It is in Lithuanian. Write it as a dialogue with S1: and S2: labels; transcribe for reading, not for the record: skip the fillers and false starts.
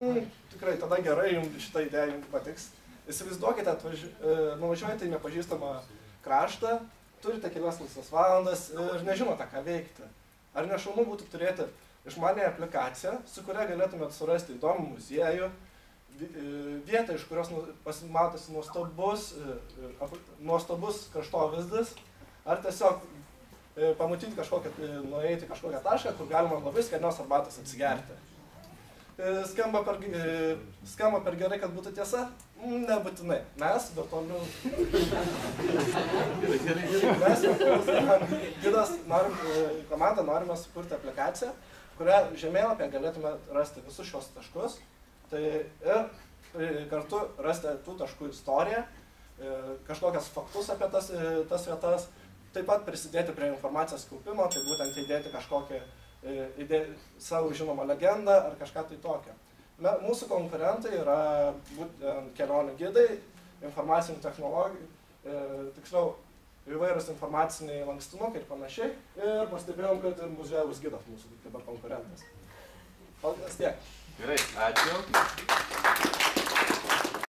S1: Tikrai, tada gerai, jums šitą idėją jums patiks. Įsivaizduokite, nuvažiuojate į nepažįstamą kraštą, turite kelias laisvas valandas ir nežinote, ką veikti. Ar nešaunu būtų turėti išmanę aplikaciją, su kuria galėtumėte surasti įdomų muziejų, vietą, iš kurios pasimatosi nuostabus kraštovaizdis, ar tiesiog pamatyti nueiti kažkokią tašką, kur galima labai skanios arbatos atsigerti. Skamba per gerai, kad būtų tiesa? Nebūtinai. Mes, virtualių gidas, komanda norime sukurti aplikaciją, kurią žemėlapyje galėtume rasti visus šios taškus. Tai ir kartu rasti tų taškų istoriją, kažkokias faktus apie tas vietas, taip pat prisidėti prie informacijos kaupimo, tai būtent įdėti kažkokią savo žinomą legendą ar kažką tai tokio. Mūsų konkurentai yra kelionių gidai, informacinių technologijų, tiksliau įvairūs informaciniai lankstinukai ir panašiai. Ir pastebėjom, kad ir muziejaus gidas mūsų dabar konkurentas. Kol kas tiek.
S2: Gerai, ačiū.